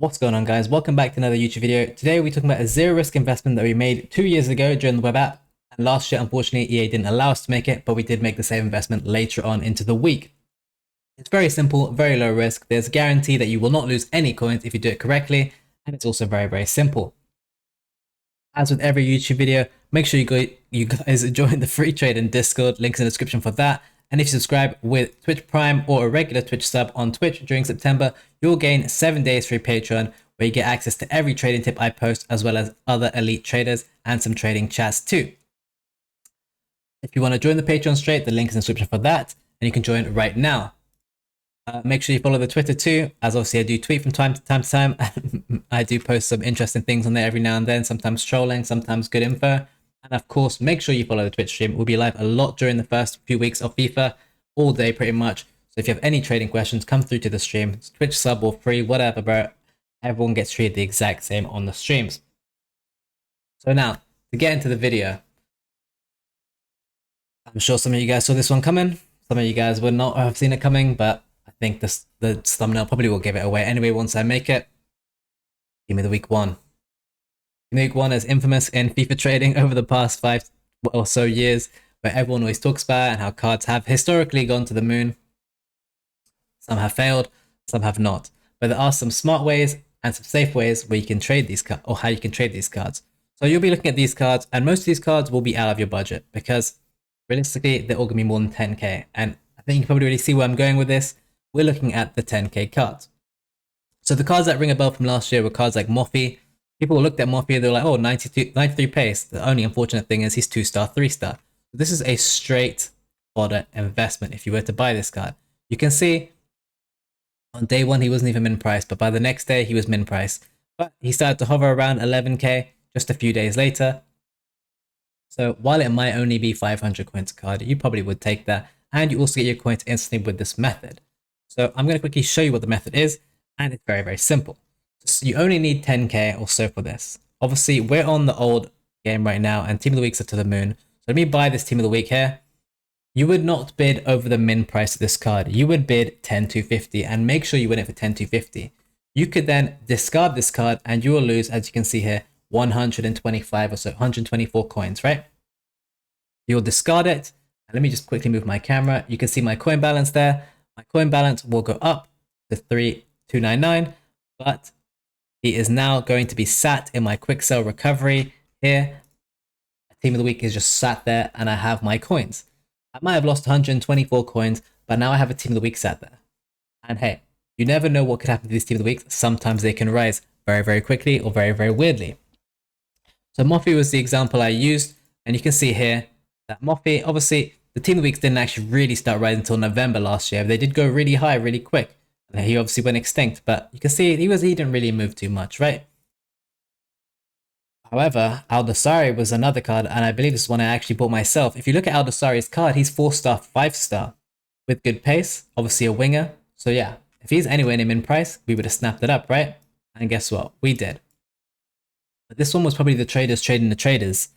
What's going on, guys? Welcome back to another YouTube video. Today we're talking about a zero risk investment that we made 2 years ago during the web app. And last year, unfortunately, EA didn't allow us to make it, but we did make the same investment later on into the week. It's very simple, very low risk. There's a guarantee that you will not lose any coins if you do it correctly. And it's also very, very simple. As with every YouTube video, make sure you guys join the free trade in Discord. Links in the description for that. And if you subscribe with Twitch Prime or a regular Twitch sub on Twitch during September, you'll gain 7 days free Patreon, where you get access to every trading tip I post, as well as other elite traders and some trading chats too. If you want to join the Patreon straight, the link is in the description for that, and you can join right now. Make sure you follow the Twitter too, as obviously I do tweet from time to time. I do post some interesting things on there every now and then, sometimes trolling, sometimes good info. And of course, make sure you follow the Twitch stream. We'll be live a lot during the first few weeks of FIFA, all day pretty much. So if you have any trading questions, come through to the stream. It's Twitch sub or free, whatever, bro. Everyone gets treated the exact same on the streams. So now, to get into the video, I'm sure some of you guys saw this one coming. Some of you guys would not have seen it coming, but I think the thumbnail probably will give it away anyway once I make it. Give me the week one. Week one is infamous in FIFA trading over the past 5 or so years, where everyone always talks about it and how cards have historically gone to the moon. Some have failed, some have not. But there are some smart ways and some safe ways where you can trade these cards, or how you can trade these cards. So you'll be looking at these cards, and most of these cards will be out of your budget because realistically, they're all going to be more than 10k. And I think you can probably already see where I'm going with this. We're looking at the 10k cards. So the cards that ring a bell from last year were cards like Moffy. People looked at Moffy, they were like, oh, 93 pace. The only unfortunate thing is he's 2-star, 3-star. This is a straight fodder investment if you were to buy this card. You can see on day one, he wasn't even min price, but by the next day, he was min price. But he started to hover around 11k just a few days later. So while it might only be 500 coins a card, you probably would take that. And you also get your coins instantly with this method. So I'm going to quickly show you what the method is. And it's very, very simple. So you only need 10k or so for this. Obviously, we're on the old game right now, and Team of the Week's are to the moon. So let me buy this Team of the Week here. You would not bid over the min price of this card. You would bid 10,250 and make sure you win it for 10,250. You could then discard this card and you will lose, as you can see here, 125 or so, 124 coins, right? You'll discard it. And let me just quickly move my camera. You can see my coin balance there. My coin balance will go up to 3,299, but he is now going to be sat in my quick sell recovery here. Team of the Week is just sat there and I have my coins. I might have lost 124 coins, but now I have a Team of the Week sat there. And hey, you never know what could happen to these Team of the Weeks. Sometimes they can rise very, very quickly or very, very weirdly. So Moffy was the example I used, and you can see here that Moffy, obviously, the Team of the Weeks didn't actually really start rising until November last year. They did go really high, really quick. And he obviously went extinct, but you can see he didn't really move too much, right? However, Aldosari was another card, and I believe this is one I actually bought myself. If you look at Aldosari's card, he's 4-star, 5-star with good pace, obviously a winger. So yeah, if he's anywhere near min price, we would have snapped it up, right? And guess what? We did. But this one was probably the traders trading the traders.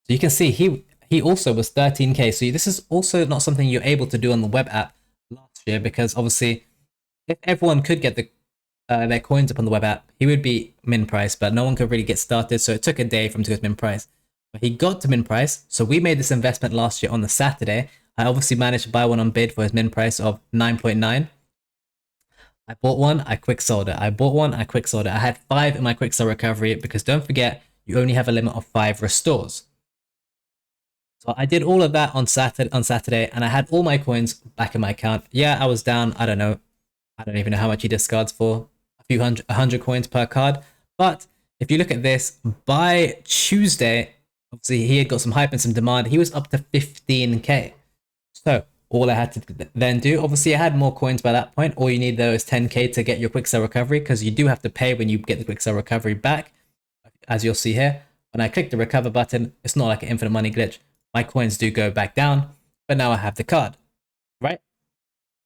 So you can see he also was 13k. So this is also not something you're able to do on the web app last year, because obviously if everyone could get their coins up on the web app, he would be min price, but no one could really get started. So it took a day for him to go to min price. But he got to min price. So we made this investment last year on the Saturday. I obviously managed to buy one on bid for his min price of 9.9. I bought one, I quick sold it. I bought one, I quick sold it. I had 5 in my quick sell recovery because don't forget, you only have a limit of 5 restores. So I did all of that on Saturday, and I had all my coins back in my account. Yeah, I was down, I don't even know how much he discards for. 100 coins per card. But if you look at this, by Tuesday, obviously he had got some hype and some demand. He was up to 15k. So all I had to then do, obviously I had more coins by that point. All you need though is 10k to get your quick sell recovery, because you do have to pay when you get the quick sell recovery back. As you'll see here, when I click the recover button, it's not like an infinite money glitch. My coins do go back down, but now I have the card, right?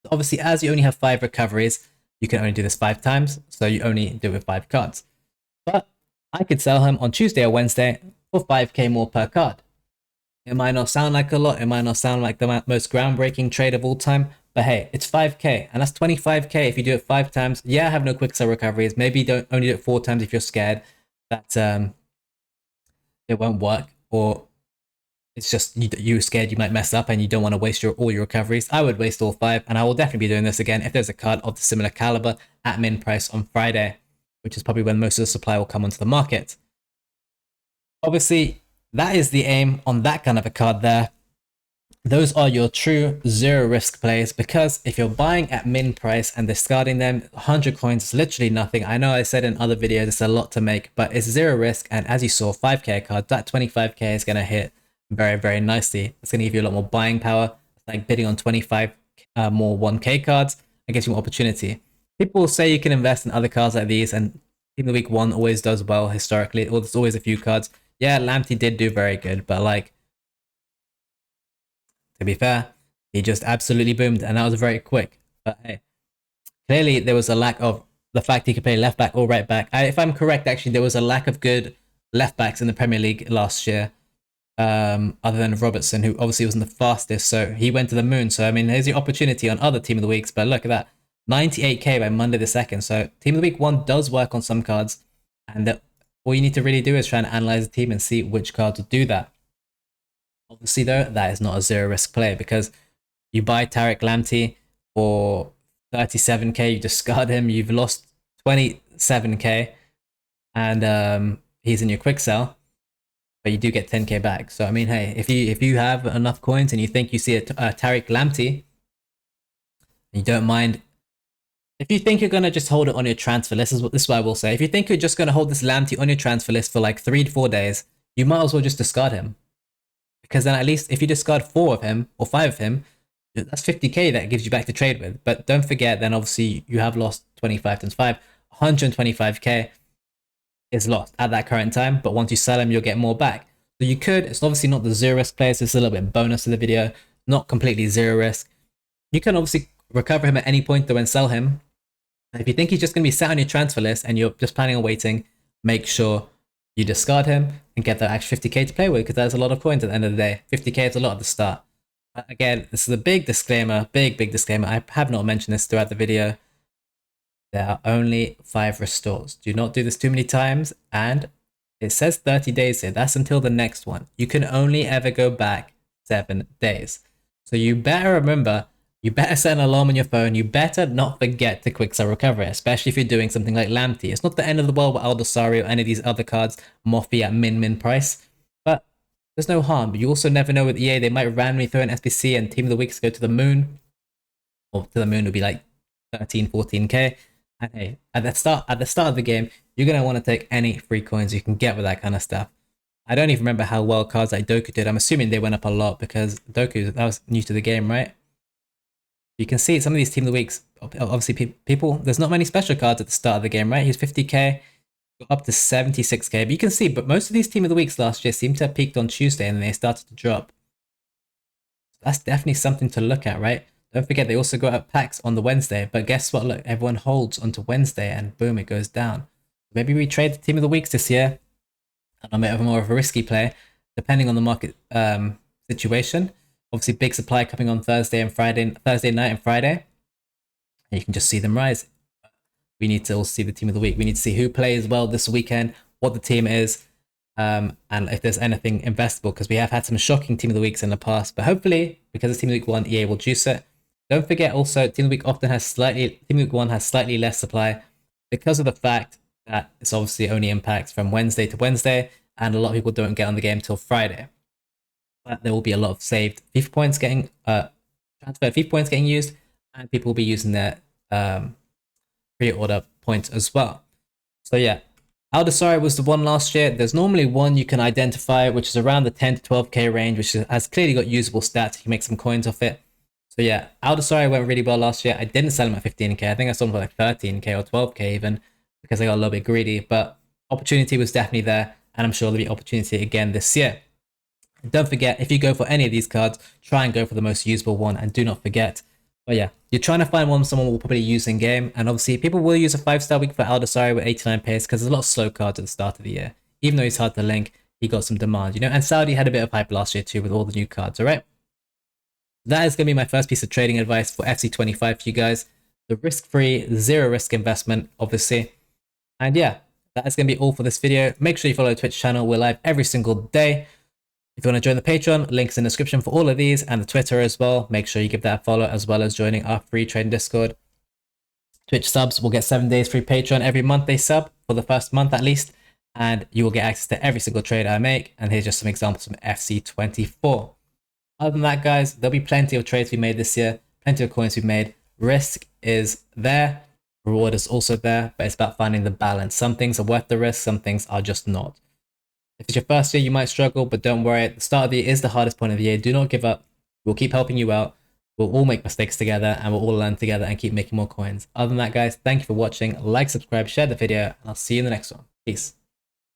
Obviously, as you only have 5 recoveries, you can only do this 5 times, so you only do it with 5 cards. But I could sell him on Tuesday or Wednesday for 5k more per card. It might not sound like a lot. It might not sound like the most groundbreaking trade of all time. But hey, it's 5k, and that's 25k if you do it 5 times. Yeah, I have no quick sell recoveries. Maybe don't only do it 4 times if you're scared that it won't work, or it's just you're scared you might mess up and you don't want to waste all your recoveries. I would waste all 5, and I will definitely be doing this again if there's a card of the similar caliber at min price on Friday, which is probably when most of the supply will come onto the market. Obviously, that is the aim on that kind of a card there. Those are your true zero risk plays, because if you're buying at min price and discarding them, 100 coins is literally nothing. I know I said in other videos it's a lot to make, but it's zero risk, and as you saw, 5k card, that 25k is going to hit very, very nicely. It's going to give you a lot more buying power. It's like bidding on 25 more 1k cards and gives you more opportunity. People will say you can invest in other cards like these, and Team of the Week 1 always does well historically. There's always a few cards. Yeah, Lamptey did do very good, but like, to be fair, he just absolutely boomed, and that was very quick. But hey, clearly there was a lack of the fact he could play left back or right back. If I'm correct, actually, there was a lack of good left backs in the Premier League last year, other than Robertson, who obviously wasn't the fastest, so he went to the moon. So I mean, there's your opportunity on other Team of the Weeks, but look at that, 98k by Monday the 2nd. So Team of the Week 1 does work on some cards, and all you need to really do is try and analyze the team and see which cards will do that. Obviously, though, that is not a zero risk play, because you buy Tariq Lamptey for 37k, you discard him, you've lost 27k, and he's in your quick sell, but you do get 10k back. So I mean, hey, if you have enough coins and you think you see a Tariq Lamptey, you don't mind. If you think you're gonna just hold it on your transfer list, this is what I will say. If you think you're just gonna hold this Lamptey on your transfer list for like 3 to 4 days, you might as well just discard him. Because then at least if you discard 4 of him or 5 of him, that's 50k that gives you back to trade with. But don't forget, then obviously you have lost 25 times 5, 125k is lost at that current time. But once you sell him, you'll get more back. So you could, it's obviously not the zero risk plays, it's a little bit bonus to the video, not completely zero risk. You can obviously recover him at any point though and sell him. If you think he's just going to be sat on your transfer list and you're just planning on waiting, make sure you discard him and get that extra 50k to play with, because there's a lot of coins at the end of the day. 50k is a lot at the start. Again, this is a big disclaimer, big disclaimer. I have not mentioned this throughout the video. There are only 5 restores. Do not do this too many times. And it says 30 days here. That's until the next one. You can only ever go back 7 days. So you better remember, you better set an alarm on your phone. You better not forget to quick sell recovery, especially if you're doing something like Lamptey. It's not the end of the world with Aldosari or any of these other cards, Moffy at min price, but there's no harm. But you also never know with EA, they might randomly throw an SBC and Team of the Weeks go to the moon, or to the moon would be like 13, 14k. And hey, at the start of the game, you're gonna want to take any free coins you can get with that kind of stuff. I don't even remember how well cards like Doku did. I'm assuming they went up a lot because Doku, that was new to the game, right? You can see some of these Team of the Weeks, obviously people, there's not many special cards at the start of the game, right? He's 50k, up to 76k, but you can see, but most of these Team of the Weeks last year seem to have peaked on Tuesday and then they started to drop. That's definitely something to look at, right? Don't forget, they also got up packs on the Wednesday, but guess what? Look, everyone holds onto Wednesday and boom, it goes down. Maybe we trade the Team of the Weeks this year, and I'm a bit more of a risky play, depending on the market situation. Obviously, big supply coming on Thursday night and Friday. And you can just see them rise. We need to also see the Team of the Week. We need to see who plays well this weekend, what the team is, and if there's anything investable, because we have had some shocking Team of the Weeks in the past. But hopefully, because it's Team of the Week 1, EA will juice it. Don't forget also, Team of the Week often has Team of the Week 1 has slightly less supply because of the fact that it's obviously only impacts from Wednesday to Wednesday, and a lot of people don't get on the game until Friday. But there will be a lot of saved FIFA points getting transferred FIFA points getting used, and people will be using their pre-order points as well. So yeah, Aldosari was the one last year. There's normally one you can identify, which is around the 10 to 12k range, which has clearly got usable stats. You can make some coins off it. So yeah, Aldosari went really well last year. I didn't sell him at 15k. I think I sold him for like 13k or 12k even, because I got a little bit greedy. But opportunity was definitely there, and I'm sure there'll be opportunity again this year. Don't forget, if you go for any of these cards, try and go for the most usable one, and do not forget. But yeah, you're trying to find one someone will probably use in game, and obviously people will use a 5-star week for Aldosari with 89 pace, because there's a lot of slow cards at the start of the year. Even though he's hard to link, he got some demand, you know, and Saudi had a bit of hype last year too with all the new cards, all right? That is going to be my first piece of trading advice for FC25 for you guys. The risk-free, zero-risk investment, obviously. And yeah, that is going to be all for this video. Make sure you follow the Twitch channel. We're live every single day. If you want to join the Patreon, links in the description for all of these, and the Twitter as well. Make sure you give that a follow, as well as joining our free trading Discord. Twitch subs will get 7 days free Patreon every month they sub, for the first month at least. And you will get access to every single trade I make. And here's just some examples from FC24. Other than that, guys, there'll be plenty of trades we made this year, plenty of coins we made. Risk is there, reward is also there, but it's about finding the balance. Some things are worth the risk, some things are just not. If it's your first year, you might struggle, but don't worry. The start of the year is the hardest point of the year. Do not give up. We'll keep helping you out. We'll all make mistakes together, and we'll all learn together and keep making more coins. Other than that, guys, thank you for watching. Like, subscribe, share the video, and I'll see you in the next one. Peace.